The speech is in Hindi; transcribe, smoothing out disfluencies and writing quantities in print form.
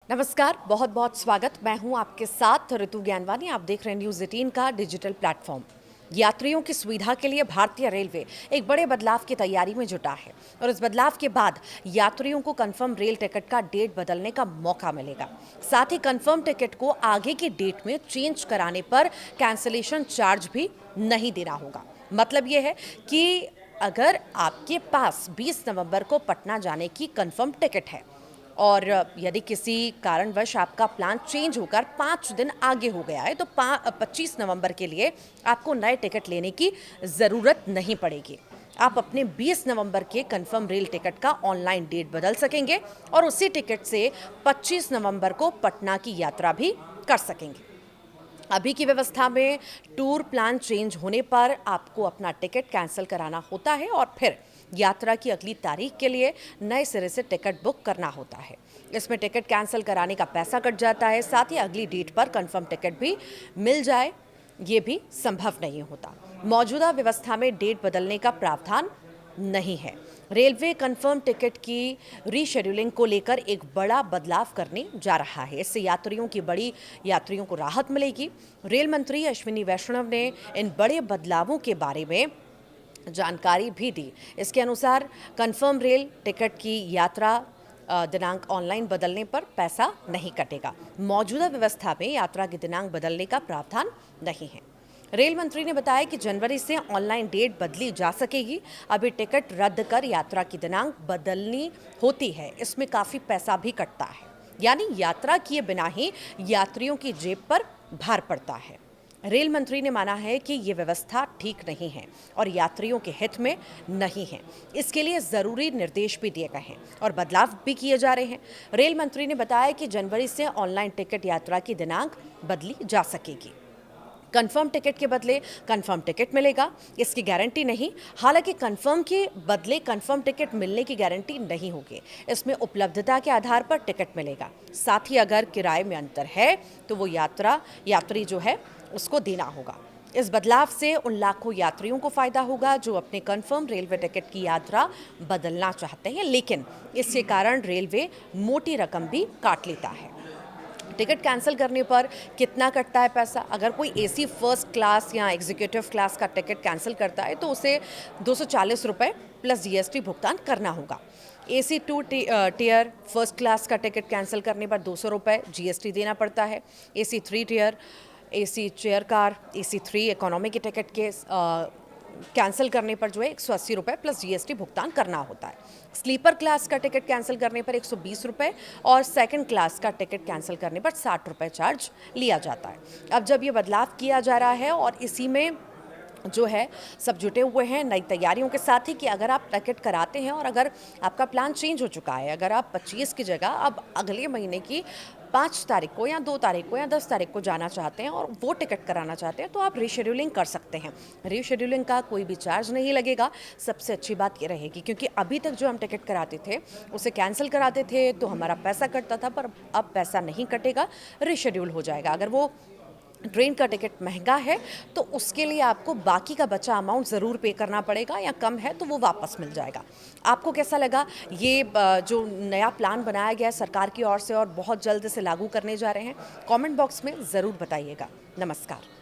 नमस्कार, बहुत बहुत स्वागत। मैं हूं आपके साथ ऋतु ज्ञानवानी। आप देख रहे हैं न्यूज़ 18 का डिजिटल प्लेटफॉर्म। यात्रियों की सुविधा के लिए भारतीय रेलवे एक बड़े बदलाव की तैयारी में जुटा है और इस बदलाव के बाद यात्रियों को कंफर्म रेल टिकट का डेट बदलने का मौका मिलेगा। साथ ही कंफर्म टिकट को आगे की डेट में चेंज कराने पर कैंसिलेशन चार्ज भी नहीं देना होगा। मतलब ये है कि अगर आपके पास 20 नवंबर को पटना जाने की कंफर्म टिकट है और यदि किसी कारणवश आपका प्लान चेंज होकर 5 दिन आगे हो गया है तो 25 नवंबर के लिए आपको नए टिकट लेने की ज़रूरत नहीं पड़ेगी। आप अपने 20 नवंबर के कंफर्म रेल टिकट का ऑनलाइन डेट बदल सकेंगे और उसी टिकट से 25 नवंबर को पटना की यात्रा भी कर सकेंगे। अभी की व्यवस्था में टूर प्लान चेंज होने पर आपको अपना टिकट कैंसिल कराना होता है और फिर यात्रा की अगली तारीख के लिए नए सिरे से टिकट बुक करना होता है। इसमें टिकट कैंसिल कराने का पैसा कट जाता है, साथ ही अगली डेट पर कंफर्म टिकट भी मिल जाए ये भी संभव नहीं होता। मौजूदा व्यवस्था में डेट बदलने का प्रावधान नहीं है। रेलवे कंफर्म टिकट की रीशेड्यूलिंग को लेकर एक बड़ा बदलाव करने जा रहा है। इससे यात्रियों को राहत मिलेगी। रेल मंत्री अश्विनी वैष्णव ने इन बड़े बदलावों के बारे में जानकारी भी दी। इसके अनुसार कंफर्म रेल टिकट की यात्रा दिनांक ऑनलाइन बदलने पर पैसा नहीं कटेगा। मौजूदा व्यवस्था में यात्रा के दिनांक बदलने का प्रावधान नहीं है। रेल मंत्री ने बताया कि जनवरी से ऑनलाइन डेट बदली जा सकेगी। अभी टिकट रद्द कर यात्रा की दिनांक बदलनी होती है, इसमें काफ़ी पैसा भी कटता है, यानी यात्रा किए बिना ही यात्रियों की जेब पर भार पड़ता है। रेल मंत्री ने माना है कि ये व्यवस्था ठीक नहीं है और यात्रियों के हित में नहीं है। इसके लिए ज़रूरी निर्देश भी दिए गए हैं और बदलाव भी किए जा रहे हैं। रेल मंत्री ने बताया कि जनवरी से ऑनलाइन टिकट यात्रा की दिनांक बदली जा सकेगी। कंफर्म टिकट के बदले कंफर्म टिकट मिलेगा, इसकी गारंटी नहीं। हालांकि कंफर्म के बदले कंफर्म टिकट मिलने की गारंटी नहीं होगी। इसमें उपलब्धता के आधार पर टिकट मिलेगा। साथ ही अगर किराए में अंतर है तो वो यात्री जो है उसको देना होगा। इस बदलाव से उन लाखों यात्रियों को फायदा होगा जो अपने कंफर्म रेलवे टिकट की यात्रा बदलना चाहते हैं, लेकिन इसके कारण रेलवे मोटी रकम भी काट लेता है। टिकट कैंसिल करने पर कितना कटता है पैसा? अगर कोई एसी फर्स्ट क्लास या एग्जीक्यूटिव क्लास का टिकट कैंसिल करता है तो उसे 240 रुपये प्लस जीएसटी भुगतान करना होगा। एसी 2 टियर फर्स्ट क्लास का टिकट कैंसिल करने पर 200 रुपये जीएसटी देना पड़ता है। AC 3 tier, AC chair car, AC 3 economy के टिकट के कैंसिल करने पर जो है 180 रुपये प्लस जीएसटी भुगतान करना होता है। स्लीपर क्लास का टिकट कैंसिल करने पर 120 रुपये और सेकंड क्लास का टिकट कैंसिल करने पर 60 रुपये चार्ज लिया जाता है। अब जब ये बदलाव किया जा रहा है और इसी में जो है सब जुटे हुए हैं नई तैयारियों के साथ ही कि अगर आप टिकट कराते हैं और अगर आपका प्लान चेंज हो चुका है, अगर आप 25 की जगह अब अगले महीने की 5 तारीख को या 2 तारीख को या 10 तारीख को जाना चाहते हैं और वो टिकट कराना चाहते हैं तो आप रीशेड्यूलिंग कर सकते हैं। रीशेड्यूलिंग का कोई भी चार्ज नहीं लगेगा। सबसे अच्छी बात ये रहेगी क्योंकि अभी तक जो हम टिकट कराते थे उसे कैंसिल कराते थे तो हमारा पैसा कटता था, पर अब पैसा नहीं कटेगा, रीशेड्यूल हो जाएगा। अगर वो ट्रेन का टिकट महंगा है तो उसके लिए आपको बाकी का बचा अमाउंट ज़रूर पे करना पड़ेगा, या कम है तो वो वापस मिल जाएगा। आपको कैसा लगा ये जो नया प्लान बनाया गया है सरकार की ओर से और बहुत जल्द इसे लागू करने जा रहे हैं? कमेंट बॉक्स में ज़रूर बताइएगा। नमस्कार।